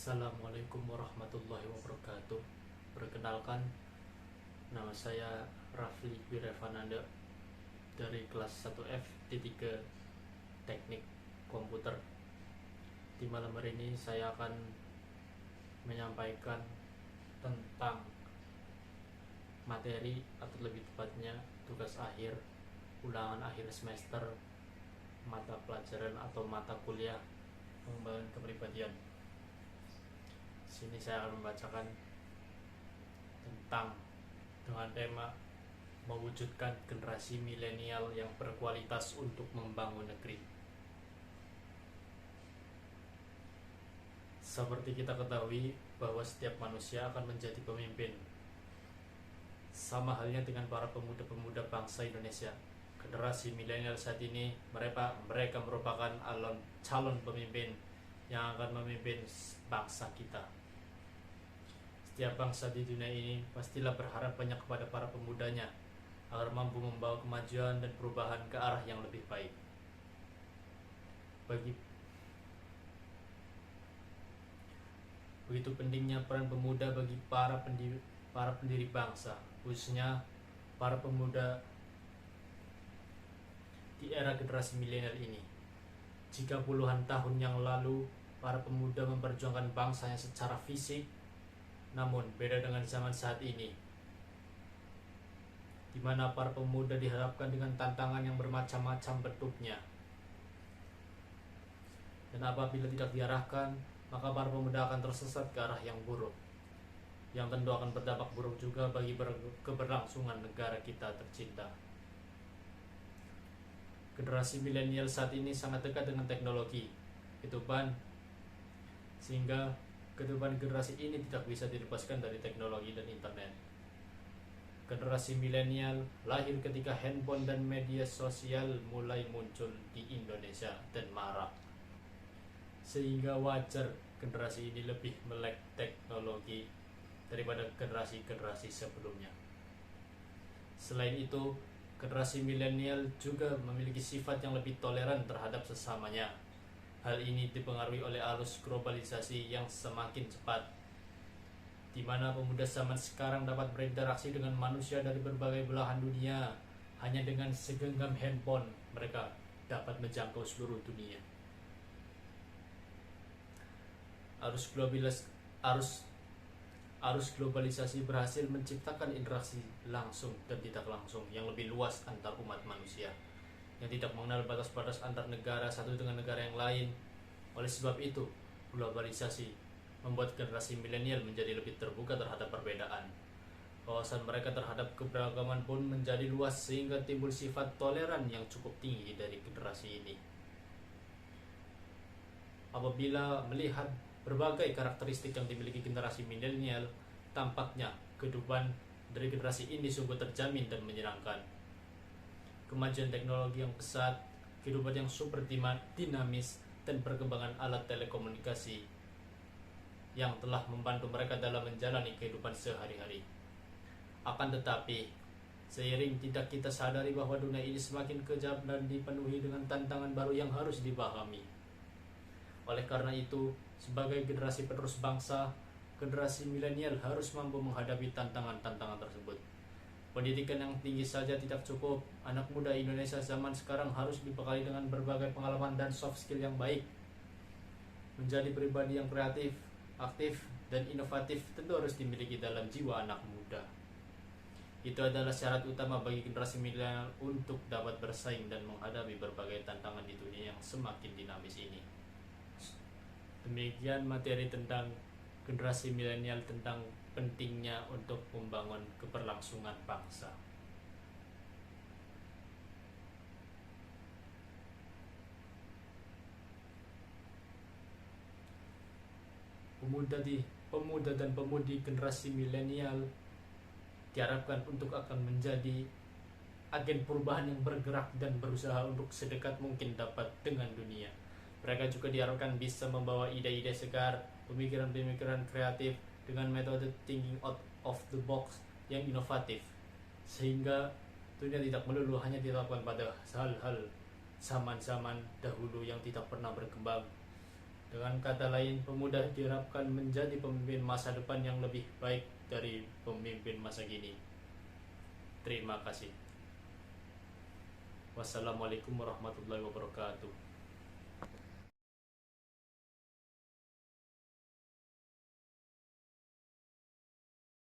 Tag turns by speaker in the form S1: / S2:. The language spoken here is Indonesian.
S1: Assalamualaikum warahmatullahi wabarakatuh. Perkenalkan, nama saya Rafli Wirevananda dari kelas 1F D3 Teknik Komputer. Di malam hari ini saya akan menyampaikan tentang materi, atau lebih tepatnya tugas akhir ulangan akhir semester mata pelajaran atau mata kuliah pengembangan kepribadian. Sini saya akan membacakan tentang dengan tema mewujudkan generasi milenial yang berkualitas untuk membangun negeri. Seperti kita ketahui bahwa setiap manusia akan menjadi pemimpin. Sama halnya dengan para pemuda-pemuda bangsa Indonesia. Generasi milenial saat ini mereka merupakan calon pemimpin yang akan memimpin bangsa kita. Setiap bangsa di dunia ini pastilah berharap banyak kepada para pemudanya agar mampu membawa kemajuan dan perubahan ke arah yang lebih baik. Begitu pentingnya peran pemuda bagi para pendiri bangsa, khususnya para pemuda di era generasi milenial ini. Jika puluhan tahun yang lalu para pemuda memperjuangkan bangsanya secara fisik, namun beda dengan zaman saat ini, di mana para pemuda dihadapkan dengan tantangan yang bermacam-macam bentuknya. Dan apabila tidak diarahkan, maka para pemuda akan tersesat ke arah yang buruk, yang tentu akan berdampak buruk juga bagi keberlangsungan negara kita tercinta. Generasi milenial saat ini sangat dekat dengan teknologi, sehingga kehidupan generasi ini tidak bisa dilepaskan dari teknologi dan internet. Generasi milenial lahir ketika handphone dan media sosial mulai muncul di Indonesia dan marak, sehingga wajar generasi ini lebih melek teknologi daripada generasi-generasi sebelumnya. Selain itu, generasi milenial juga memiliki sifat yang lebih toleran terhadap sesamanya. Hal ini dipengaruhi oleh arus globalisasi yang semakin cepat, di mana pemuda zaman sekarang dapat berinteraksi dengan manusia dari berbagai belahan dunia. Hanya dengan segenggam handphone, mereka dapat menjangkau seluruh dunia. Arus globalisasi berhasil menciptakan interaksi langsung dan tidak langsung yang lebih luas antar umat manusia, yang tidak mengenal batas-batas antar negara satu dengan negara yang lain. Oleh sebab itu, globalisasi membuat generasi milenial menjadi lebih terbuka terhadap perbedaan. Wawasan mereka terhadap keberagaman pun menjadi luas, sehingga timbul sifat toleran yang cukup tinggi dari generasi ini. Apabila melihat berbagai karakteristik yang dimiliki generasi milenial, tampaknya kehidupan dari generasi ini sungguh terjamin dan menyenangkan. Kemajuan teknologi yang pesat, kehidupan yang super dinamis, dan perkembangan alat telekomunikasi yang telah membantu mereka dalam menjalani kehidupan sehari-hari. Akan tetapi, seiring tidak kita sadari bahwa dunia ini semakin kejam dan dipenuhi dengan tantangan baru yang harus dipahami. Oleh karena itu, sebagai generasi penerus bangsa, generasi milenial harus mampu menghadapi tantangan-tantangan tersebut. Pendidikan yang tinggi saja tidak cukup. Anak muda Indonesia zaman sekarang harus dibekali dengan berbagai pengalaman dan soft skill yang baik. Menjadi pribadi yang kreatif, aktif, dan inovatif tentu harus dimiliki dalam jiwa anak muda. Itu adalah syarat utama bagi generasi milenial untuk dapat bersaing dan menghadapi berbagai tantangan di dunia yang semakin dinamis ini. Demikian materi tentang generasi milenial, tentang pentingnya untuk membangun keberlangsungan bangsa. Pemuda dan pemudi generasi milenial diharapkan untuk akan menjadi agen perubahan yang bergerak dan berusaha untuk sedekat mungkin dapat dengan dunia. Mereka juga diharapkan bisa membawa ide-ide segar, pemikiran-pemikiran kreatif dengan metode thinking out of the box yang inovatif, sehingga dunia tidak melulu hanya diterapkan pada hal-hal zaman-zaman dahulu yang tidak pernah berkembang. Dengan kata lain, pemuda diharapkan menjadi pemimpin masa depan yang lebih baik dari pemimpin masa kini. Terima kasih. Wassalamualaikum warahmatullahi wabarakatuh.